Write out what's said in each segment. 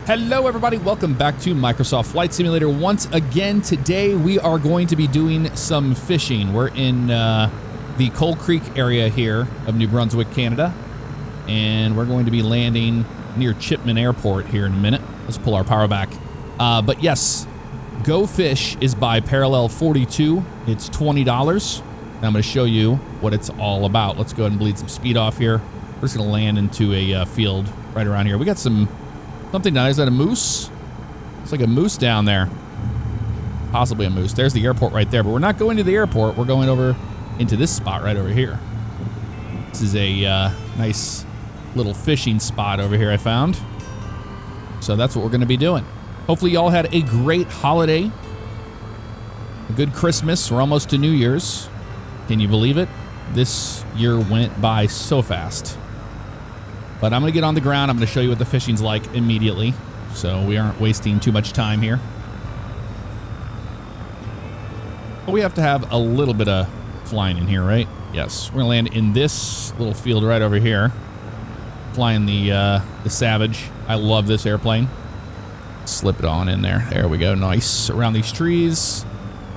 Hello everybody, welcome back to Microsoft Flight Simulator once again. Today we are going to be doing some fishing. We're in the Coal Creek area here of New Brunswick, Canada, and we're going to be landing near Chipman Airport here in a minute. Let's pull our power back. But yes, GoFish is by Parallel 42. It's $20. And I'm going to show you what it's all about. Let's go ahead and bleed some speed off here. We're just going to land into a field right around here. We got something nice. Is that a moose? It's like a moose down there. Possibly a moose. There's the airport right there, but we're not going to the airport. We're going over into this spot right over here. This is a nice little fishing spot over here I found. So that's what we're going to be doing. Hopefully y'all had a great holiday. A good Christmas. We're almost to New Year's. Can you believe it? This year went by so fast. But I'm going to get on the ground. I'm going to show you what the fishing's like immediately, so we aren't wasting too much time here. But we have to have a little bit of flying in here, right? Yes. We're going to land in this little field right over here. Flying the Savage. I love this airplane. Slip it on in there. There we go. Nice. Around these trees.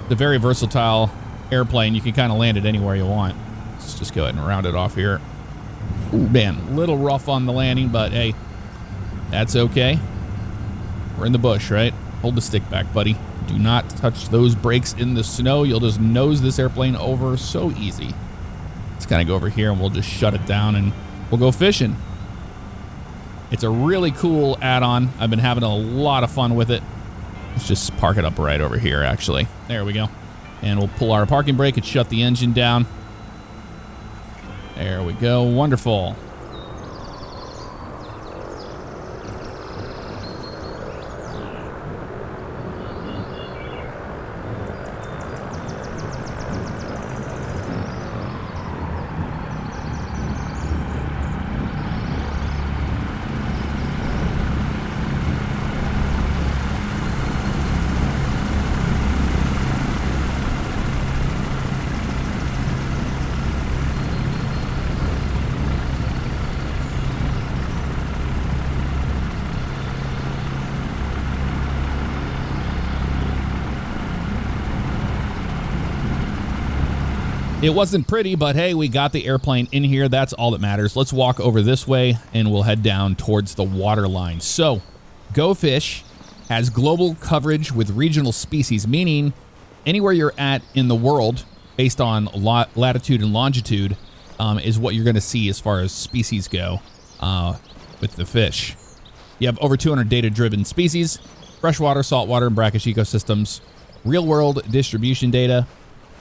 It's a very versatile airplane. You can kind of land it anywhere you want. Let's just go ahead and round it off here. Ooh, man, a little rough on the landing, but hey, that's okay. We're in the bush, right? Hold the stick back, buddy. Do not touch those brakes in the snow. You'll just nose this airplane over so easy. Let's kind of go over here and we'll just shut it down and we'll go fishing. It's a really cool add-on. I've been having a lot of fun with it. Let's just park it up right over here, actually. There we go. And we'll pull our parking brake and shut the engine down. There we go. Wonderful. It wasn't pretty, but hey, we got the airplane in here. That's all that matters. Let's walk over this way and we'll head down towards the water line. So, GoFish has global coverage with regional species, meaning anywhere you're at in the world, based on latitude and longitude, is what you're going to see as far as species go with the fish. You have over 200 data-driven species, freshwater, saltwater, and brackish ecosystems, real-world distribution data,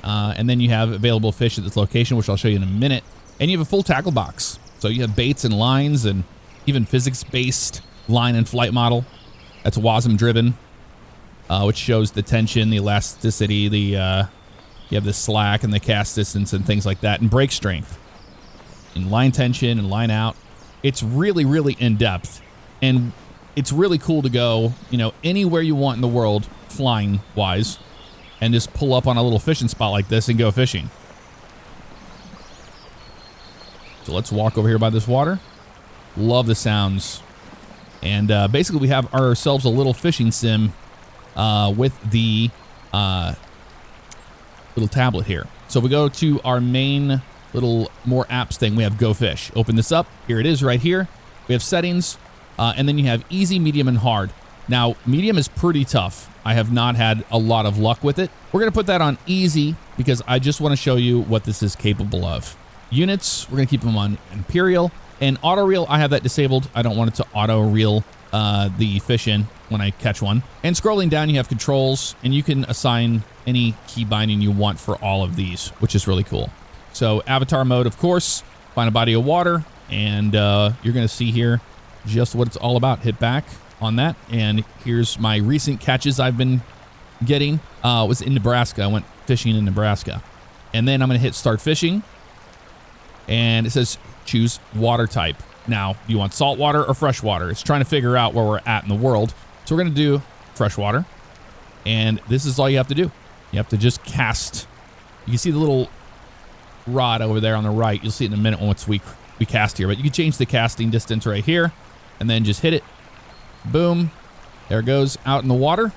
and then you have available fish at this location, which I'll show you in a minute. And you have a full tackle box. So you have baits and lines and even physics-based line and flight model. That's WASM driven, which shows the tension, the elasticity, you have the slack and the cast distance and things like that, and brake strength, and line tension and line out. It's really, really in-depth. And it's really cool to go, anywhere you want in the world, flying-wise, and just pull up on a little fishing spot like this and go fishing. So let's walk over here by this water. Love the sounds. And basically we have ourselves a little fishing sim with the little tablet here. So if we go to our main little more apps thing, we have GoFish. Open this up. Here it is right here. We have settings, and then you have easy, medium, and hard. Now, medium is pretty tough. I have not had a lot of luck with it. We're going to put that on easy because I just want to show you what this is capable of. Units, we're going to keep them on Imperial. And auto reel, I have that disabled. I don't want it to auto reel the fish in when I catch one. And scrolling down, you have controls, and you can assign any key binding you want for all of these, which is really cool. So avatar mode, of course, find a body of water, and you're going to see here just what it's all about. Hit back on that, and here's my recent catches I've been getting. Was in Nebraska. I went fishing in Nebraska. And then I'm going to hit start fishing, and it says choose water type. Now, do you want saltwater or freshwater? It's trying to figure out where we're at in the world. So we're going to do freshwater, and this is all you have to do. You have to just cast. You can see the little rod over there on the right. You'll see it in a minute once we cast here, but you can change the casting distance right here and then just hit it. Boom. There it goes out in the water.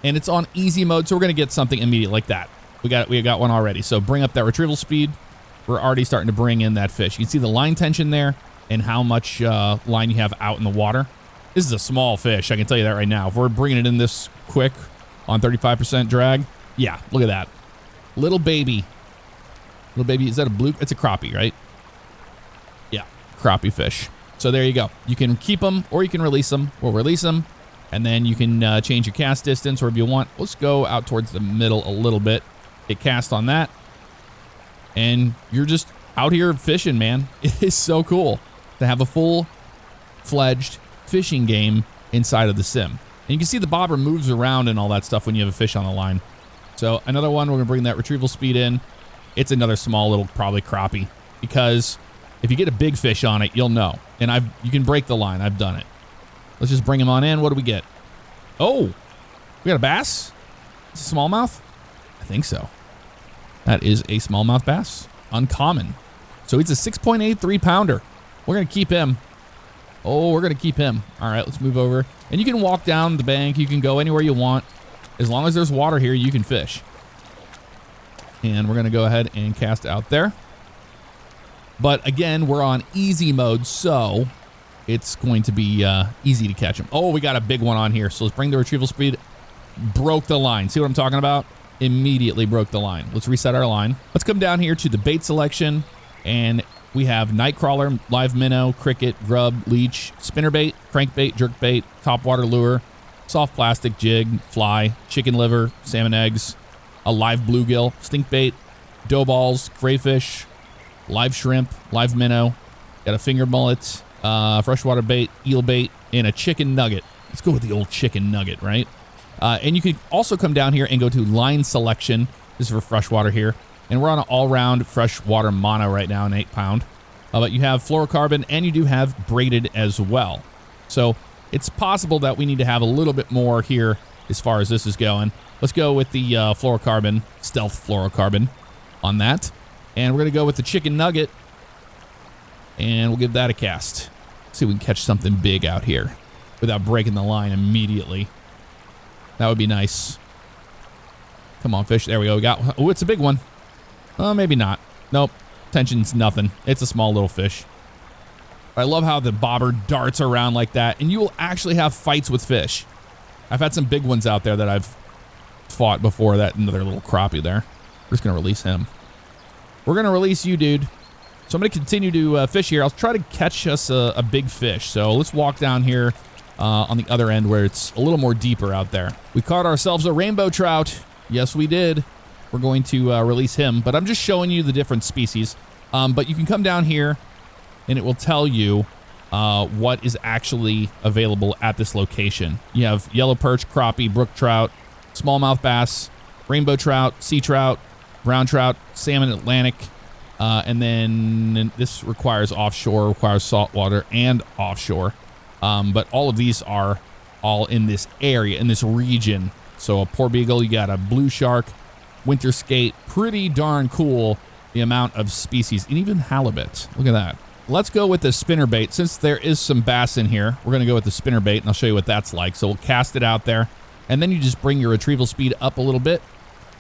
And it's on easy mode, so we're going to get something immediate like that. We got one already. So bring up that retrieval speed. We're already starting to bring in that fish. You can see the line tension there and how much line you have out in the water. This is a small fish, I can tell you that right now. If we're bringing it in this quick on 35% drag, yeah, look at that. Little baby. Little baby, is that a blue? It's a crappie, right? Yeah, crappie fish. So there you go. You can keep them or you can release them. We'll release them and then you can change your cast distance, or if you want, let's go out towards the middle a little bit. Hit cast on that. And you're just out here fishing, man. It is so cool to have a full-fledged fishing game inside of the sim. And you can see the bobber moves around and all that stuff when you have a fish on the line. So another one, we're going to bring that retrieval speed in. It's another small little probably crappie, because if you get a big fish on it, you'll know. And you can break the line. I've done it. Let's just bring him on in. What do we get? Oh, we got a bass? It's a smallmouth? I think so. That is a smallmouth bass. Uncommon. So it's a 6.83 pounder. We're going to keep him. Oh, we're going to keep him. All right, let's move over. And you can walk down the bank. You can go anywhere you want. As long as there's water here, you can fish. And we're going to go ahead and cast out there. But again, we're on easy mode, so it's going to be easy to catch them. Oh, we got a big one on here. So let's bring the retrieval speed. Broke the line. See what I'm talking about? Immediately broke the line. Let's reset our line. Let's come down here to the bait selection, and we have nightcrawler, live minnow, cricket, grub, leech, spinnerbait, crankbait, jerkbait, topwater lure, soft plastic jig, fly, chicken liver, salmon eggs, a live bluegill, stinkbait, dough balls, crayfish, live shrimp, live minnow, got a finger mullet, freshwater bait, eel bait, and a chicken nugget. Let's go with the old chicken nugget, right? And you can also come down here and go to line selection. This is for freshwater here. And we're on an all-round freshwater mono right now, an 8-pound. But you have fluorocarbon, and you do have braided as well. So it's possible that we need to have a little bit more here as far as this is going. Let's go with the fluorocarbon, stealth fluorocarbon on that. And we're going to go with the chicken nugget. And we'll give that a cast. See if we can catch something big out here without breaking the line immediately. That would be nice. Come on, fish. There we go. We got. Oh, it's a big one. Maybe not. Nope. Tension's nothing. It's a small little fish. I love how the bobber darts around like that, and you will actually have fights with fish. I've had some big ones out there that I've fought before. That another little crappie there. We're just gonna release him. We're gonna release you, dude. So I'm gonna continue to fish here. I'll try to catch us a big fish. So let's walk down here. On the other end where it's a little more deeper out there. We caught ourselves a rainbow trout. Yes, we did. We're going to release him, but I'm just showing you the different species. But you can come down here and it will tell you what is actually available at this location. You have yellow perch, crappie, brook trout, smallmouth bass, rainbow trout, sea trout, brown trout, salmon Atlantic, and then this requires offshore, requires saltwater and offshore. But all of these are all in this area, in this region. So a porbeagle, you got a blue shark, winter skate, pretty darn cool, the amount of species, and even halibut. Look at that. Let's go with the spinnerbait. Since there is some bass in here, we're going to go with the spinnerbait, and I'll show you what that's like. So we'll cast it out there, and then you just bring your retrieval speed up a little bit,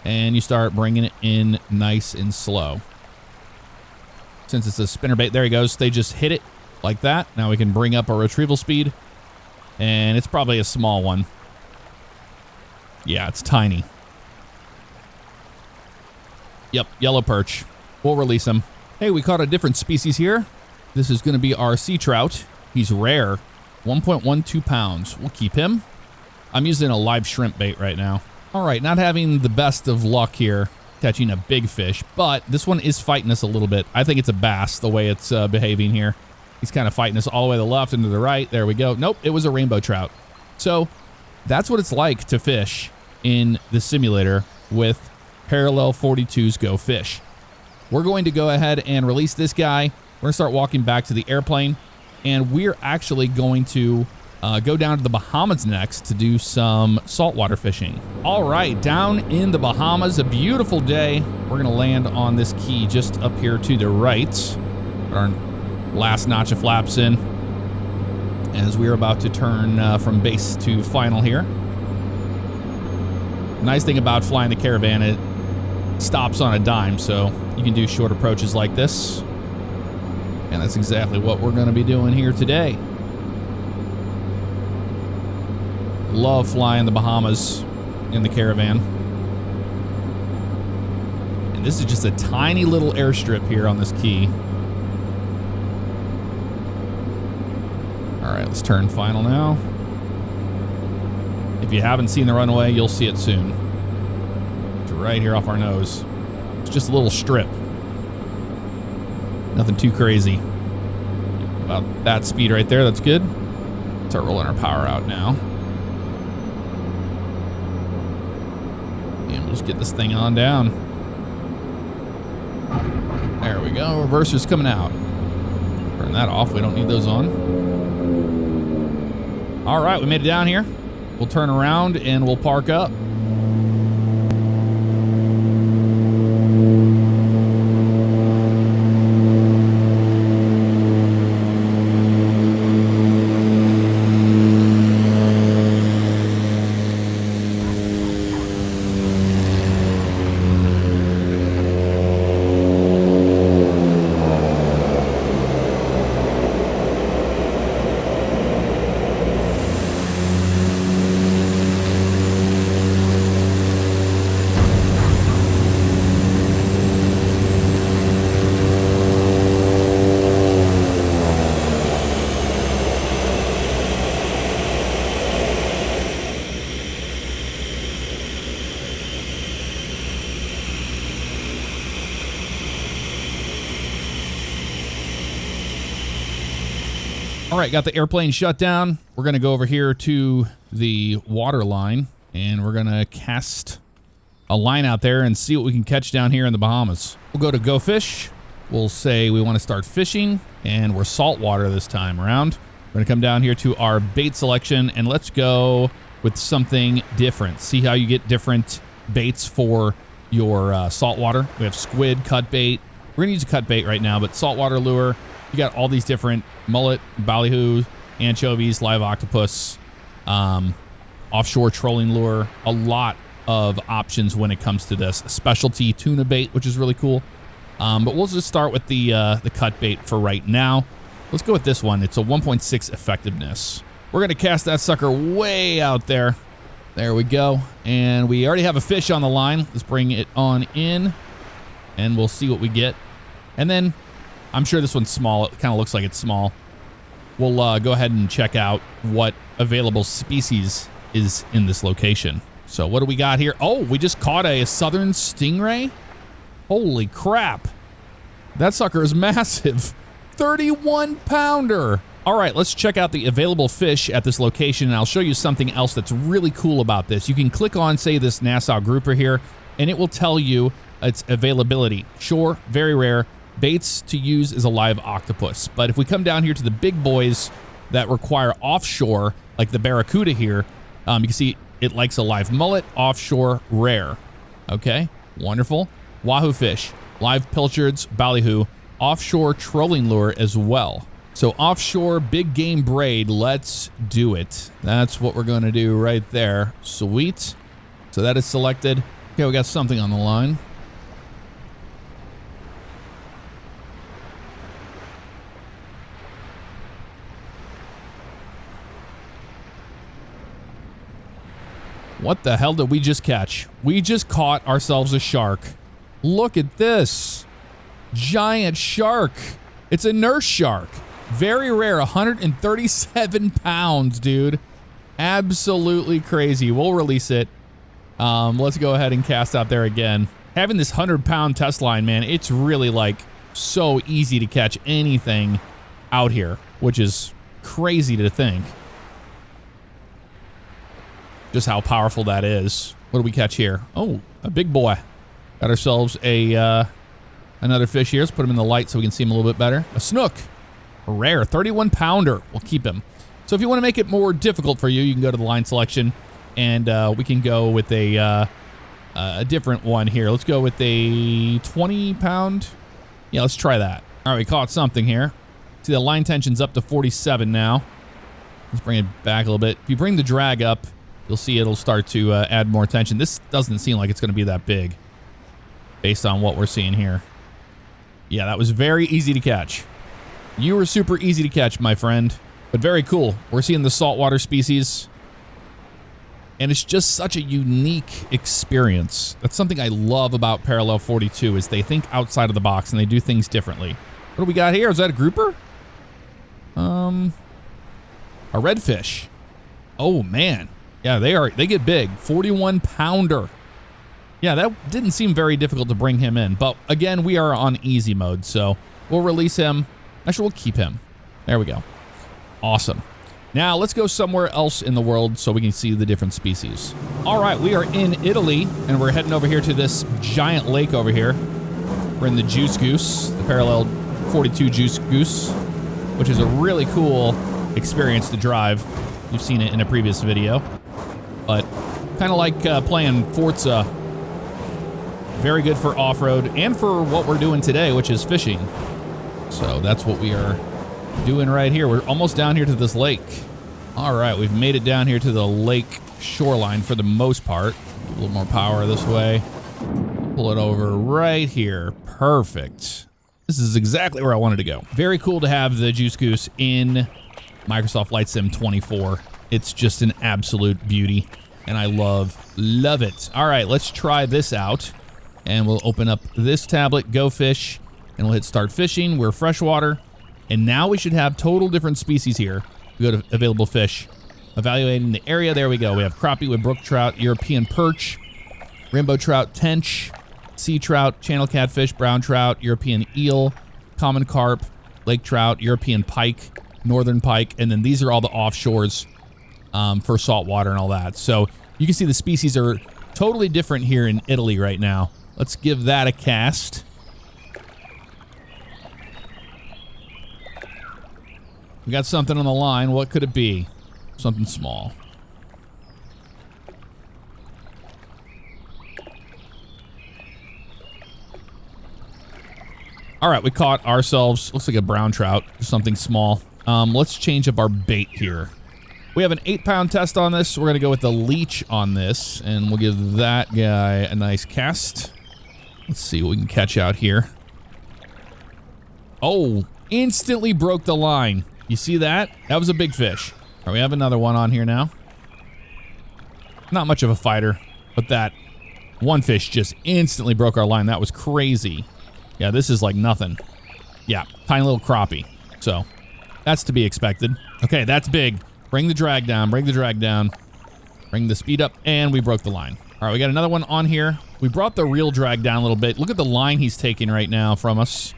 and you start bringing it in nice and slow. Since it's a spinnerbait, there he goes. They just hit it. Like that. Now we can bring up our retrieval speed, and it's probably a small one. Yeah, it's tiny. Yep, yellow perch. We'll release him. Hey, we caught a different species here. This is going to be our sea trout. He's rare, 1.12 pounds. We'll keep him. I'm using a live shrimp bait right now. All right, not having the best of luck here catching a big fish, but this one is fighting us a little bit. I think it's a bass the way it's behaving here. He's kind of fighting us all the way to the left and to the right. There we go. Nope, it was a rainbow trout. So that's what it's like to fish in the simulator with Parallel 42's GoFish. We're going to go ahead and release this guy. We're going to start walking back to the airplane, and we're actually going to go down to the Bahamas next to do some saltwater fishing. All right, down in the Bahamas, a beautiful day. We're going to land on this key just up here to the right. Put our last notch of flaps in. as we're about to turn from base to final here. Nice thing about flying the Caravan, it stops on a dime, so you can do short approaches like this. And that's exactly what we're going to be doing here today. Love flying the Bahamas in the Caravan. And this is just a tiny little airstrip here on this key. All right, let's turn final now. If you haven't seen the runway, you'll see it soon. It's right here off our nose. It's just a little strip. Nothing too crazy. About that speed right there, that's good. Start rolling our power out now. And we'll just get this thing on down. There we go, reverser's coming out. Turn that off, we don't need those on. All right, we made it down here. We'll turn around and we'll park up. All right, got the airplane shut down. We're going to go over here to the water line, and we're going to cast a line out there and see what we can catch down here in the Bahamas. We'll go to GoFish. We'll say we want to start fishing, and we're saltwater this time around. We're going to come down here to our bait selection, and let's go with something different. See how you get different baits for your saltwater. We have squid, cut bait. We're going to use a cut bait right now, but saltwater lure. You got all these different mullet, ballyhoo, anchovies, live octopus, offshore trolling lure. A lot of options when it comes to this. A specialty tuna bait, which is really cool. But we'll just start with the cut bait for right now. Let's go with this one. It's a 1.6 effectiveness. We're going to cast that sucker way out there. There we go. And we already have a fish on the line. Let's bring it on in, and we'll see what we get. And then I'm sure this one's small. It kind of looks like it's small. We'll go ahead and check out what available species is in this location. So what do we got here? Oh, we just caught a southern stingray. Holy crap. That sucker is massive. 31 pounder. All right, let's check out the available fish at this location, and I'll show you something else that's really cool about this. You can click on, say, this Nassau grouper here, and it will tell you its availability. Sure, very rare. Baits to use is a live octopus. But if we come down here to the big boys that require offshore, like the barracuda here, you can see it likes a live mullet, offshore, rare. Okay, wonderful. Wahoo fish, live pilchards, ballyhoo, offshore trolling lure as well. So offshore big game braid, let's do it. That's what we're going to do right there. Sweet. So that is selected. Okay, we got something on the line. What the hell did we just catch? We just caught ourselves a shark. Look at this. Giant shark. It's a nurse shark. Very rare, 137 pounds, dude. Absolutely crazy. We'll release it. Let's go ahead and cast out there again. Having this 100-pound test line, man, it's really like so easy to catch anything out here, which is crazy to think. Just how powerful that is. What do we catch here? Oh, a big boy. Got ourselves a another fish here. Let's put him in the light so we can see him a little bit better. A snook. A rare 31 pounder. We'll keep him. So if you want to make it more difficult for you, you can go to the line selection, and we can go with a different one here. Let's go with a 20 pound. Yeah, let's try that. All right, we caught something here. See, the line tension's up to 47 now. Let's bring it back a little bit. If you bring the drag up, you'll see it'll start to add more tension. This doesn't seem like it's going to be that big based on what we're seeing here. Yeah, that was very easy to catch. You were super easy to catch, my friend, but very cool. We're seeing the saltwater species, and it's just such a unique experience. That's something I love about Parallel 42 is they think outside of the box and they do things differently. What do we got here? Is that a grouper? A redfish. Oh, man. Yeah, they get big. 41 pounder. Yeah, that didn't seem very difficult to bring him in. But again, we are on easy mode, so we'll release him. Actually, we'll keep him. There we go. Awesome. Now, let's go somewhere else in the world so we can see the different species. All right, we are in Italy, and we're heading over here to this giant lake over here. We're in the Juice Goose, the Parallel 42 Juice Goose, which is a really cool experience to drive. You've seen it in a previous video. But kind of like playing Forza. Very good for off-road and for what we're doing today, which is fishing. So that's what we are doing right here. We're almost down here to this lake. All right, we've made it down here to the lake shoreline for the most part. Get a little more power this way. Pull it over right here. Perfect. This is exactly where I wanted to go. Very cool to have the Juice Goose in Microsoft Flight Sim 24. It's just an absolute beauty, and I love it. All right, let's try this out, and we'll open up this tablet, GoFish, and we'll hit start fishing. We're freshwater, and now we should have total different species here. We go to available fish, evaluating the area. There we go. We have crappie with brook trout, European perch, rainbow trout, tench, sea trout, channel catfish, brown trout, European eel, common carp, lake trout, European pike, northern pike, and then these are all the offshores for saltwater and all that. So you can see the species are totally different here in Italy right now. Let's give that a cast. We got something on the line. What could it be? Something small. All right, we caught ourselves, looks like a brown trout, something small. Let's change up our bait here. We have an 8-pound test on this. We're going to go with the leech on this, and we'll give that guy a nice cast. Let's see what we can catch out here. Oh, instantly broke the line. You see that? That was a big fish. All right, we have another one on here now. Not much of a fighter, but that one fish just instantly broke our line. That was crazy. Yeah, this is like nothing. Yeah, tiny little crappie. So that's to be expected. Okay, that's big. Bring the drag down, bring the drag down. Bring the speed up, and we broke the line. All right, we got another one on here. We brought the reel drag down a little bit. Look at the line he's taking right now from us.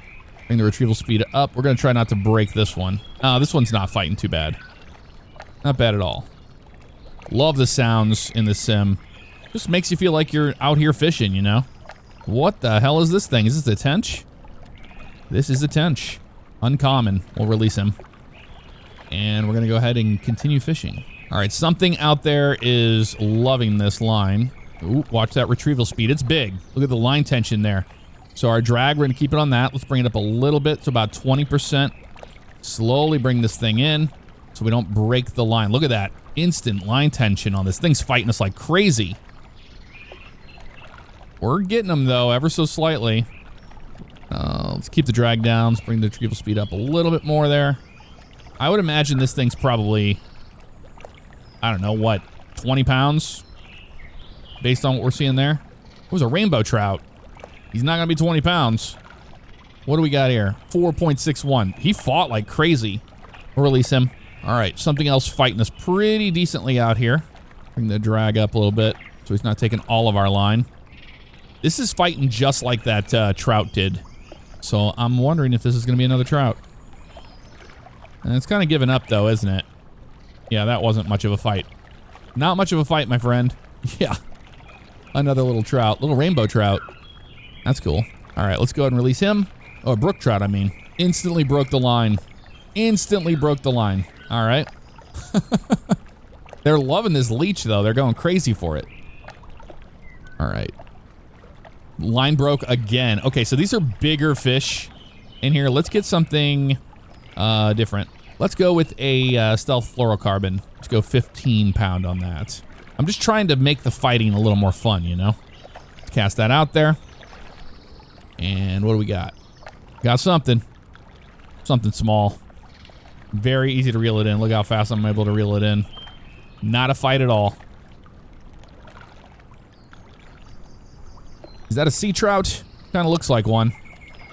Bring the retrieval speed up. We're going to try not to break this one. This one's not fighting too bad. Not bad at all. Love the sounds in the sim. Just makes you feel like you're out here fishing, you know? What the hell is this thing? Is this a tench? This is a tench. Uncommon. We'll release him. And we're going to go ahead and continue fishing. All right, something out there is loving this line. Ooh, watch that retrieval speed. It's big. Look at the line tension there. So our drag, we're going to keep it on that. Let's bring it up a little bit to about 20%. Slowly bring this thing in so we don't break the line. Look at that. Instant line tension on this. Thing's fighting us like crazy. We're getting them, though, ever so slightly. Let's keep the drag down. Let's bring the retrieval speed up a little bit more there. I would imagine this thing's probably, I don't know, what, 20 pounds? Based on what we're seeing there. It was a rainbow trout. He's not going to be 20 pounds. What do we got here? 4.61. He fought like crazy. We'll release him. All right, something else fighting us pretty decently out here. Bring the drag up a little bit so he's not taking all of our line. This is fighting just like that trout did. So I'm wondering if this is going to be another trout. And it's kind of giving up, though, isn't it? Yeah, that wasn't much of a fight. Not much of a fight, my friend. Yeah. Another little trout. Little rainbow trout. That's cool. All right, let's go ahead and release him. Oh, a brook trout, I mean. Instantly broke the line. Instantly broke the line. All right. They're loving this leech, though. They're going crazy for it. All right. Line broke again. Okay, so these are bigger fish in here. Let's get something different. Let's go with a stealth fluorocarbon. Let's go 15 pound on that. I'm just trying to make the fighting a little more fun, you know? Let's cast that out there. And what do we got? Got something. Something small. Very easy to reel it in. Look how fast I'm able to reel it in. Not a fight at all. Is that a sea trout? Kind of looks like one.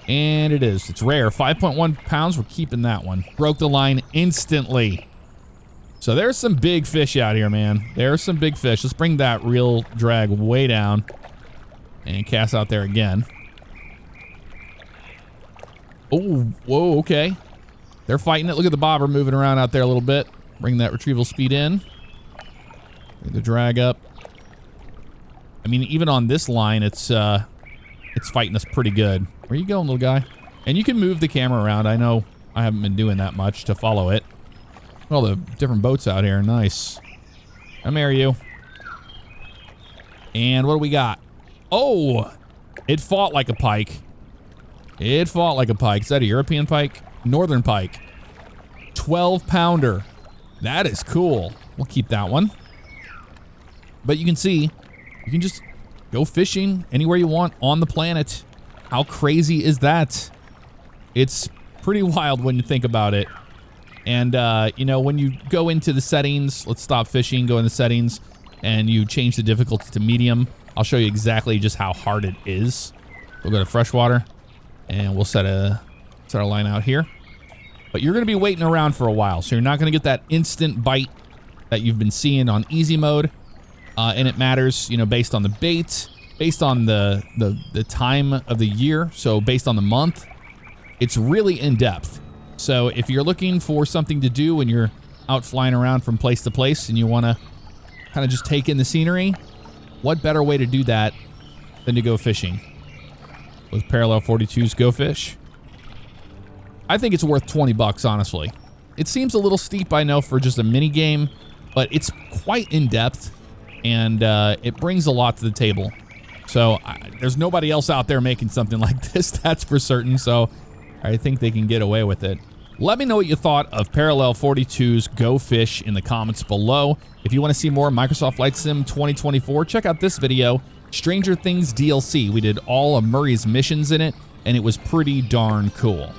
And it is. It's rare. 5.1 pounds. We're keeping that one. Broke the line instantly. So there's some big fish out here, man. There's some big fish. Let's bring that reel drag way down and cast out there again. Oh, whoa, okay. They're fighting it. Look at the bobber moving around out there a little bit. Bring that retrieval speed in. Bring the drag up. I mean, even on this line, it's fighting us pretty good. Where you going, little guy? And you can move the camera around. I know I haven't been doing that much to follow it. All the different boats out here. Nice. Come here, you. And what do we got? Oh, it fought like a pike. It fought like a pike. Is that a European pike? Northern pike. 12 pounder. That is cool. We'll keep that one. But you can see, you can just go fishing anywhere you want on the planet. How crazy is that? It's pretty wild when you think about it. And, you know, when you go into the settings, let's stop fishing, go in the settings, and you change the difficulty to medium. I'll show you exactly just how hard it is. We'll go to freshwater, and we'll set our line out here. But you're going to be waiting around for a while, so you're not going to get that instant bite that you've been seeing on easy mode. And it matters, you know, based on the bait, based on the time of the year, so based on the month. It's really in-depth. So if you're looking for something to do when you're out flying around from place to place and you want to kind of just take in the scenery, what better way to do that than to go fishing? With Parallel 42's GoFish. I think it's worth 20 bucks, honestly. It seems a little steep, I know, for just a mini game, but it's quite in-depth, and it brings a lot to the table. So there's nobody else out there making something like this, that's for certain, so I think they can get away with it. Let me know what you thought of Parallel 42's GoFish in the comments below. If you want to see more Microsoft Flight Sim 2024, check out this video, Stranger Things DLC. We did all of Murray's missions in it, and it was pretty darn cool.